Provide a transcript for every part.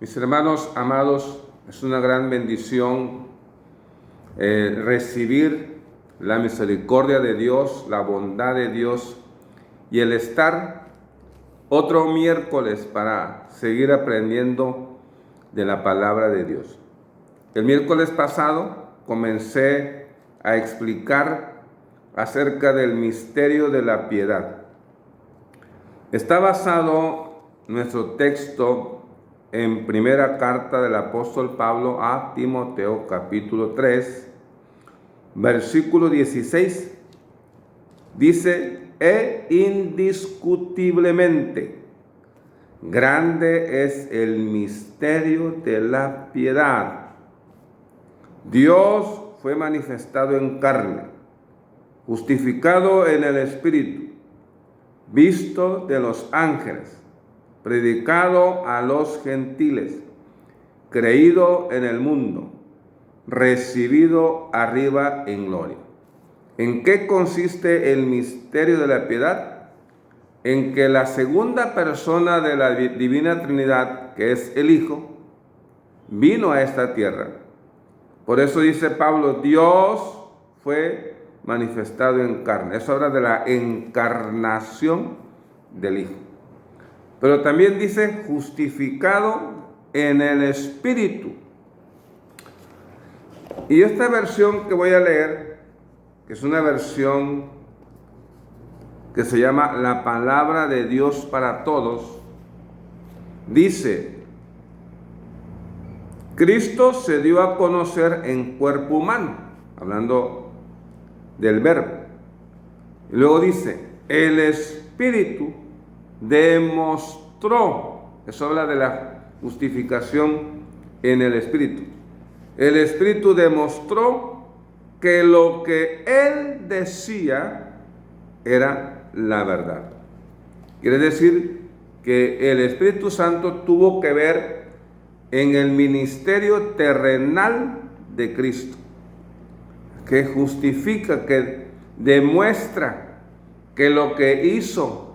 Mis hermanos amados, es una gran bendición recibir la misericordia de Dios, la bondad de Dios y el estar otro miércoles para seguir aprendiendo de la palabra de Dios. El miércoles pasado comencé a explicar acerca del misterio de la piedad. Está basado nuestro texto en primera carta del apóstol Pablo a Timoteo, capítulo 3, versículo 16. Dice: indiscutiblemente grande es el misterio de la piedad. Dios fue manifestado en carne, justificado en el Espíritu, visto de los ángeles, predicado a los gentiles, creído en el mundo, recibido arriba en gloria. ¿En qué consiste el misterio de la piedad? En que la segunda persona de la Divina Trinidad, que es el Hijo, vino a esta tierra. Por eso dice Pablo, Dios fue manifestado en carne. Eso habla de la encarnación del Hijo. Pero también dice justificado en el Espíritu. Y esta versión que voy a leer, que es una versión que se llama La Palabra de Dios para Todos, dice: Cristo se dio a conocer en cuerpo humano, hablando del Verbo. Y luego dice, el Espíritu demostró, eso habla de la justificación en el Espíritu. El Espíritu demostró que lo que Él decía era la verdad. Quiere decir que el Espíritu Santo tuvo que ver en el ministerio terrenal de Cristo, que justifica, que demuestra que lo que hizo,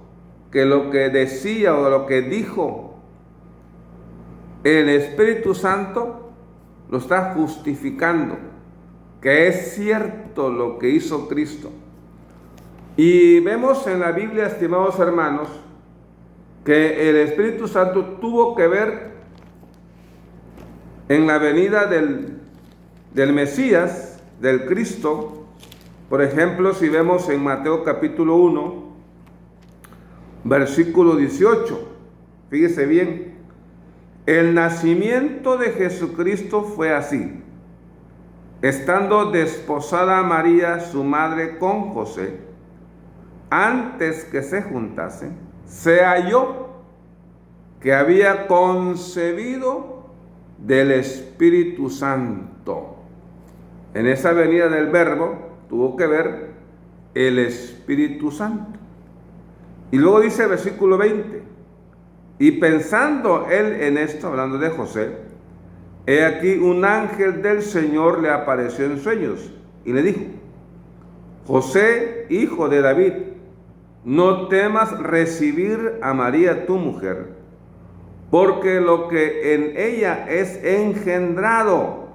que lo que decía o lo que dijo el Espíritu Santo lo está justificando, que es cierto lo que hizo Cristo. Y vemos en la Biblia, estimados hermanos, que el Espíritu Santo tuvo que ver en la venida del Mesías, del Cristo. Por ejemplo, si vemos en Mateo capítulo 1, versículo 18, fíjese bien, el nacimiento de Jesucristo fue así. Estando desposada María, su madre, con José, antes que se juntasen, se halló que había concebido del Espíritu Santo. En esa venida del Verbo tuvo que ver el Espíritu Santo. Y luego dice el versículo 20, y pensando él en esto, hablando de José, he aquí un ángel del Señor le apareció en sueños y le dijo: José, hijo de David, no temas recibir a María tu mujer, porque lo que en ella es engendrado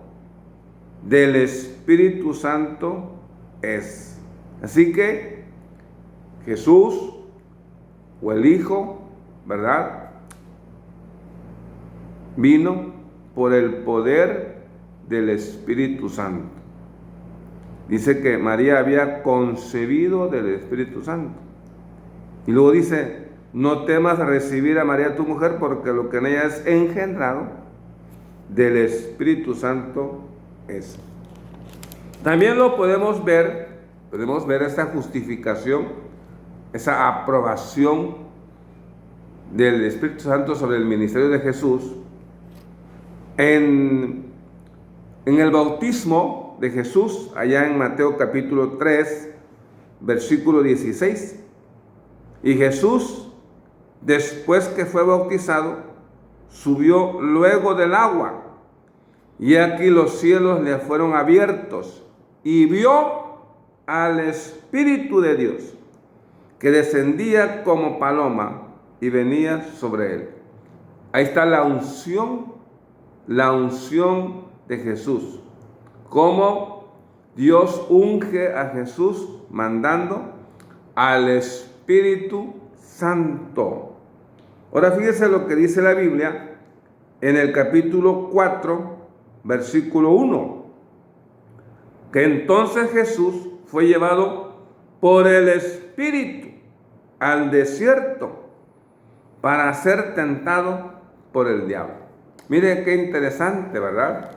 del Espíritu Santo es. Así que Jesús, o el Hijo, ¿verdad?, vino por el poder del Espíritu Santo. Dice que María había concebido del Espíritu Santo. Y luego dice, no temas recibir a María tu mujer, porque lo que en ella es engendrado del Espíritu Santo es. También lo podemos ver esta justificación, esa aprobación del Espíritu Santo sobre el ministerio de Jesús en el bautismo de Jesús, allá en Mateo capítulo 3, versículo 16. Y Jesús, después que fue bautizado, subió luego del agua, y aquí los cielos le fueron abiertos, y vio al Espíritu de Dios, que descendía como paloma y venía sobre él. Ahí está la unción la unción de Jesús. Cómo Dios unge a Jesús mandando al Espíritu Santo. Ahora fíjese lo que dice la Biblia en el capítulo 4, versículo 1. Que entonces Jesús fue llevado por el Espíritu al desierto para ser tentado por el diablo. Mire qué interesante, ¿verdad?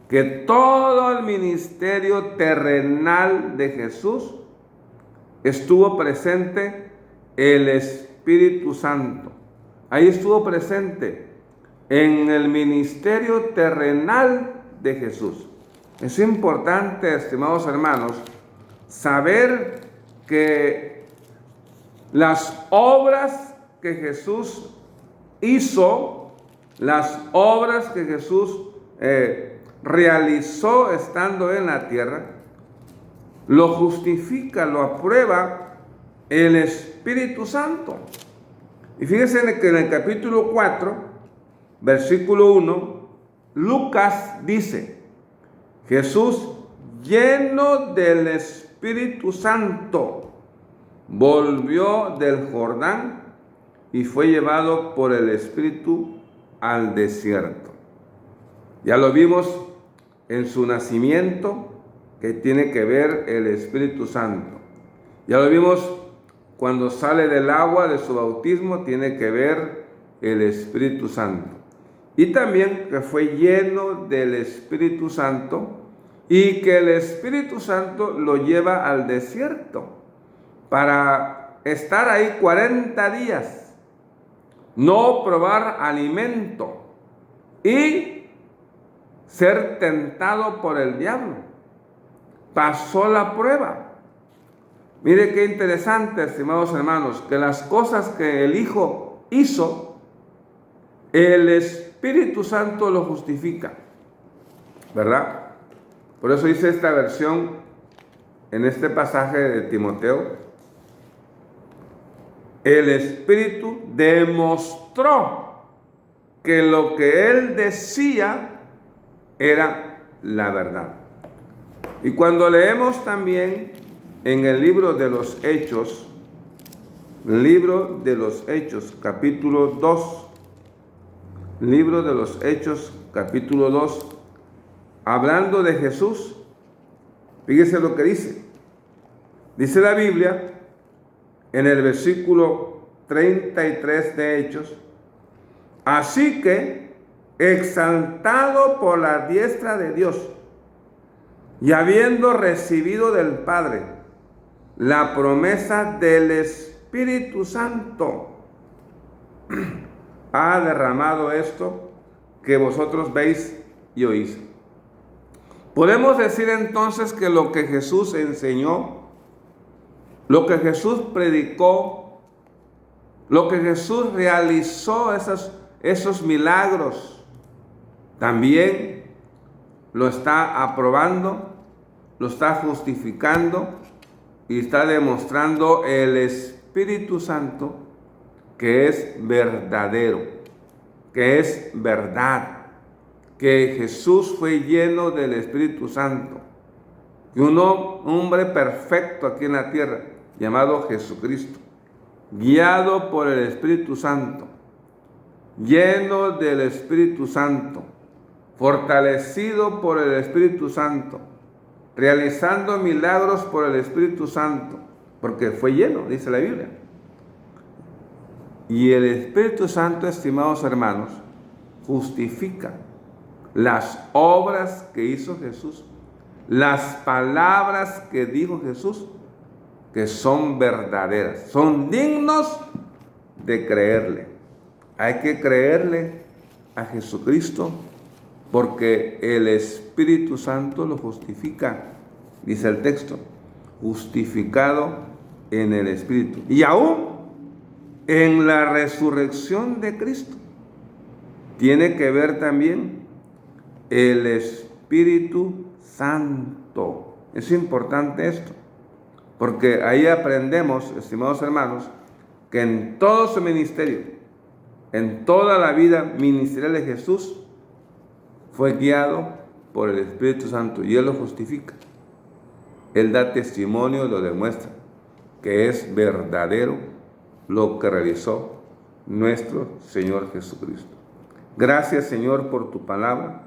Que todo el ministerio terrenal de Jesús estuvo presente el Espíritu Santo. Ahí estuvo presente en el ministerio terrenal de Jesús. Es importante, estimados hermanos, saber que las obras que Jesús hizo, las obras que Jesús realizó estando en la tierra, lo justifica, lo aprueba el Espíritu Santo. Y fíjense que en el capítulo 4, versículo 1, Lucas dice: Jesús, lleno del Espíritu Santo, volvió del Jordán y fue llevado por el Espíritu al desierto. Ya lo vimos en su nacimiento, que tiene que ver el Espíritu Santo. Ya lo vimos cuando sale del agua de su bautismo, tiene que ver el Espíritu Santo. Y también que fue lleno del Espíritu Santo y que el Espíritu Santo lo lleva al desierto para estar ahí 40 días, no probar alimento y ser tentado por el diablo. Pasó la prueba. Mire qué interesante, estimados hermanos, que las cosas que el Hijo hizo, el Espíritu Santo lo justifica, ¿verdad? Por eso dice esta versión en este pasaje de Timoteo: el Espíritu demostró que lo que él decía era la verdad. Y cuando leemos también en el libro de los Hechos, capítulo 2, libro de los Hechos, capítulo 2, hablando de Jesús, fíjese lo que dice. Dice la Biblia en el versículo 33 de Hechos: así que, exaltado por la diestra de Dios, y habiendo recibido del Padre la promesa del Espíritu Santo, ha derramado esto que vosotros veis y oís. Podemos decir entonces que lo que Jesús enseñó, lo que Jesús predicó, lo que Jesús realizó, esos milagros, también lo está aprobando, lo está justificando y está demostrando el Espíritu Santo, que es verdadero, que es verdad, que Jesús fue lleno del Espíritu Santo, que un hombre perfecto aquí en la tierra, llamado Jesucristo, guiado por el Espíritu Santo, lleno del Espíritu Santo, fortalecido por el Espíritu Santo, realizando milagros por el Espíritu Santo, porque fue lleno, dice la Biblia. Y el Espíritu Santo, estimados hermanos, justifica las obras que hizo Jesús, las palabras que dijo Jesús, que son verdaderas, son dignos de creerle. Hay que creerle a Jesucristo, porque el Espíritu Santo lo justifica, dice el texto, justificado en el Espíritu. Y aún en la resurrección de Cristo tiene que ver también el Espíritu Santo. Es importante esto, porque ahí aprendemos, estimados hermanos, que en todo su ministerio, en toda la vida ministerial de Jesús, fue guiado por el Espíritu Santo y Él lo justifica. Él da testimonio y lo demuestra, que es verdadero lo que realizó nuestro Señor Jesucristo. Gracias, Señor, por tu palabra.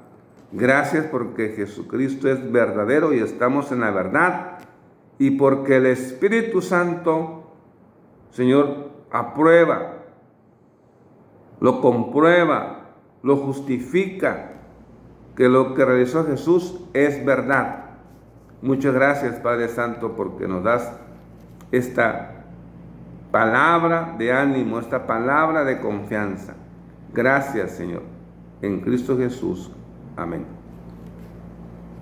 Gracias porque Jesucristo es verdadero y estamos en la verdad. Y porque el Espíritu Santo, Señor, aprueba, lo comprueba, lo justifica, que lo que realizó Jesús es verdad. Muchas gracias, Padre Santo, porque nos das esta palabra de ánimo, esta palabra de confianza. Gracias, Señor. En Cristo Jesús. Amén.